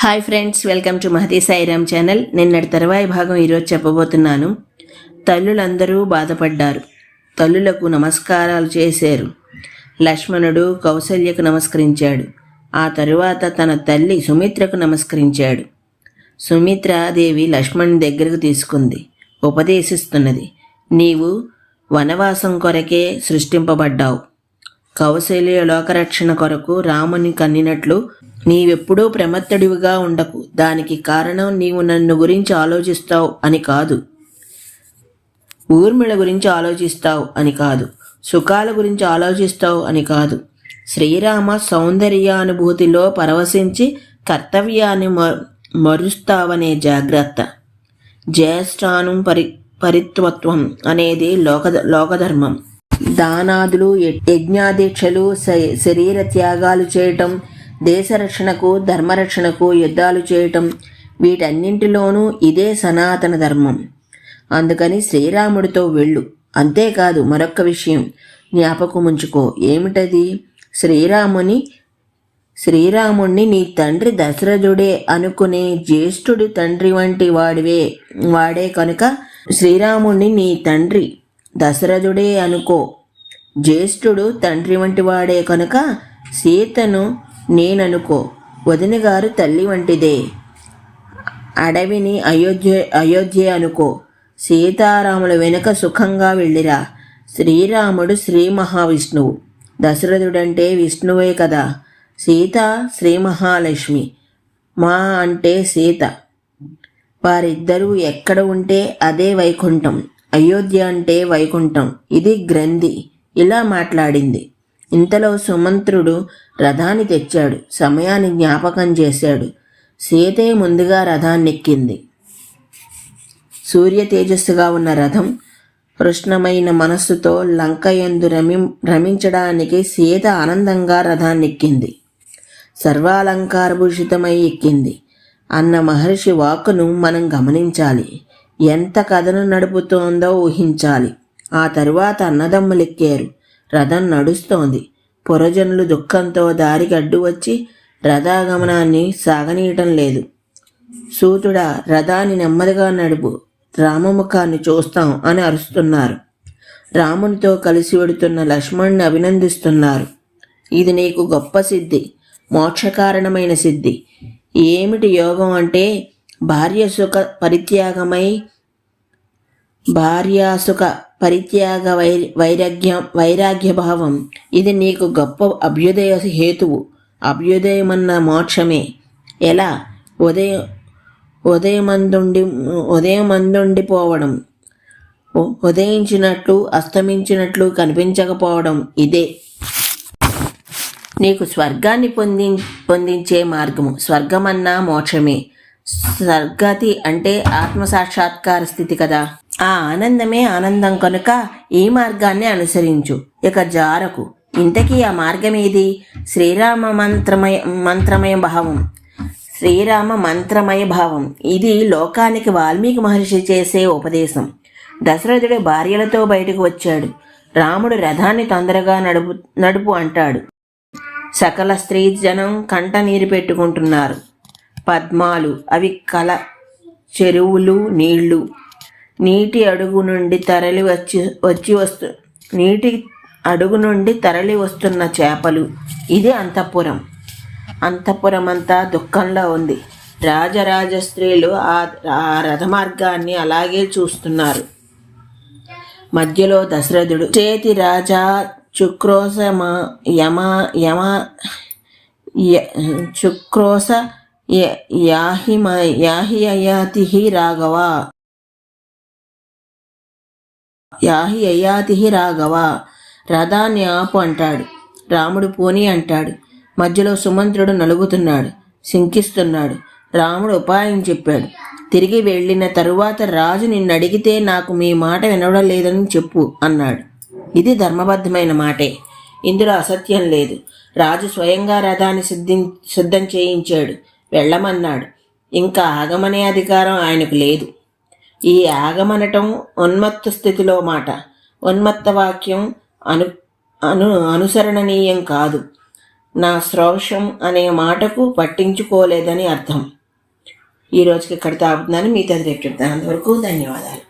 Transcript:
Hi friends, welcome to Mahathi Sairam channel. నిన్నటి తర్వాయి భాగం ఈరోజు చెప్పబోతున్నాను. తల్లులందరూ బాధపడ్డారు. తల్లులకు నమస్కారాలు చేశారు. లక్ష్మణుడు కౌసల్యకు నమస్కరించాడు. ఆ తరువాత తన తల్లి సుమిత్రకు నమస్కరించాడు. సుమిత్రాదేవి లక్ష్మణుని దగ్గరకు తీసుకుంది. ఉపదేశిస్తున్నది. నీవు వనవాసం కొరకే సృష్టింపబడ్డావు. కౌసల్య లోకరక్షణ కొరకు రాముని కన్నినట్లు నీవెప్పుడూ ప్రమత్తడివిగా ఉండకు. దానికి కారణం నీవు నన్ను గురించి ఆలోచిస్తావు అని కాదు, ఊర్మిళ గురించి ఆలోచిస్తావు అని కాదు, సుఖాల గురించి ఆలోచిస్తావు అని కాదు. శ్రీరామ సౌందర్యానుభూతిలో పరవశించి కర్తవ్యాన్ని మరుస్తావనే జాగ్రత్త. జ్యేష్ఠాను పరిత్వత్వం అనేది లోకధర్మం. దానాదులు, యజ్ఞాదీక్షలు, శరీర త్యాగాలు చేయటం, దేశరక్షణకు ధర్మరక్షణకు యుద్ధాలు చేయటం, వీటన్నింటిలోనూ ఇదే సనాతన ధర్మం. అందుకని శ్రీరాముడితో వెళ్ళు. అంతేకాదు, మరొక్క విషయం జ్ఞాపకముంచుకో. ఏమిటది? శ్రీరాముణ్ణి నీ తండ్రి దశరథుడే అనుకునే జ్యేష్ఠుడి తండ్రి వంటి వాడే కనుక శ్రీరాముణ్ణి నీ తండ్రి దశరథుడే అనుకో. జ్యేష్ఠుడు తండ్రి వంటి వాడే కనుక సీతను నేననుకో. వదిన గారు తల్లి వంటిదే. అడవిని అయోధ్య అనుకో. సీతారాముల వెనుక సుఖంగా వెళ్ళిరా. శ్రీరాముడు శ్రీ మహావిష్ణువు, దశరథుడంటే విష్ణువే కదా. సీత శ్రీ మహాలక్ష్మి. మా అంటే సీత. వారిద్దరూ ఎక్కడ ఉంటే అదే వైకుంఠం. అయోధ్య అంటే వైకుంఠం. ఇది గ్రంథి. ఇలా మాట్లాడింది. ఇంతలో సుమంత్రుడు రథాన్ని తెచ్చాడు. సమయాన్ని జ్ఞాపకం చేశాడు. సీతే ముందుగా రథాన్నెక్కింది. సూర్య తేజస్సుగా ఉన్న రథం కృష్ణమైన మనస్సుతో లంకయందు రమించడానికి సీత ఆనందంగా రథాన్నెక్కింది. సర్వాలంకారభూషితమై ఎక్కింది అన్న మహర్షి వాక్కును మనం గమనించాలి. ఎంత కథను నడుపుతోందో ఊహించాలి. ఆ తరువాత అన్నదమ్ములెక్కారు. రథం నడుస్తోంది. పురజనులు దుఃఖంతో దారికి అడ్డు వచ్చి రథాగమనాన్ని సాగనీయటం లేదు. సూతుడా, రథాన్ని నెమ్మదిగా నడుపు, రామముఖాన్ని చూస్తాం అని అరుస్తున్నారు. రామునితో కలిసి వెడుతున్న లక్ష్మణుని అభినందిస్తున్నారు. ఇది నీకు గొప్ప సిద్ధి, మోక్షకారణమైన సిద్ధి. ఏమిటి యోగం అంటే భార్యాసుఖ పరిత్యాగ వైరాగ్య భావం. ఇది నీకు గొప్ప అభ్యుదయ హేతువు. అభ్యుదయమన్న మోక్షమే. ఎలా? ఉదయమందుండిపోవడం, ఉదయించినట్లు అస్తమించినట్లు కనిపించకపోవడం. ఇదే నీకు స్వర్గాన్ని పొందించే మార్గము. స్వర్గమన్నా మోక్షమే. స్వర్గతి అంటే ఆత్మసాక్షాత్కార స్థితి కదా. ఆ ఆనందమే ఆనందం కనుక ఈ మార్గాన్ని అనుసరించు. ఇక జారకు. ఇంతకీ ఆ మార్గం ఏది? శ్రీరామ మంత్రమయ భావం. శ్రీరామ మంత్రమయ భావం. ఇది లోకానికి వాల్మీకి మహర్షి చేసే ఉపదేశం. దశరథుడు భార్యలతో బయటకు వచ్చాడు. రాముడు రథాన్ని తొందరగా నడుపు అంటాడు. సకల స్త్రీ జనం కంట నీరు పెట్టుకుంటున్నారు. పద్మాలు, అవి చెరువులు, నీళ్లు, నీటి అడుగు నుండి తరలి వస్తున్న చేపలు. ఇది అంతఃపురం. అంతఃపురమంతా దుఃఖంలో ఉంది. రాజరాజ స్త్రీలు ఆ రథమార్గాన్ని అలాగే చూస్తున్నారు. మధ్యలో దశరథుడు చేతి రాజా చుక్రోస చుక్రోస యాహి అయాతి రాఘవ. రథాన్ని ఆపు అంటాడు. రాముడు పోనీ అంటాడు. మధ్యలో సుమంత్రుడు నలుగుతున్నాడు, శంకిస్తున్నాడు. రాముడు ఉపాయం చెప్పాడు. తిరిగి వెళ్ళిన తరువాత రాజు నిన్ను అడిగితే నాకు మీ మాట వినడం లేదని చెప్పు అన్నాడు. ఇది ధర్మబద్ధమైన మాటే. ఇందులో అసత్యం లేదు. రాజు స్వయంగా రథాన్ని సిద్ధం చేయించాడు. వెళ్ళమన్నాడు. ఇంకా ఆగమనే అధికారం ఆయనకు లేదు. ఈ ఆగమనటం ఉన్మత్త స్థితిలో మాట. ఉన్మత్త వాక్యం అనుసరణనీయం కాదు. నా శ్రోషం అనే మాటకు పట్టించుకోలేదని అర్థం. ఈ రోజుకి ఇక్కడ తాగుతున్నాను, మీతో రేపు చెప్తాను. అంతవరకు ధన్యవాదాలు.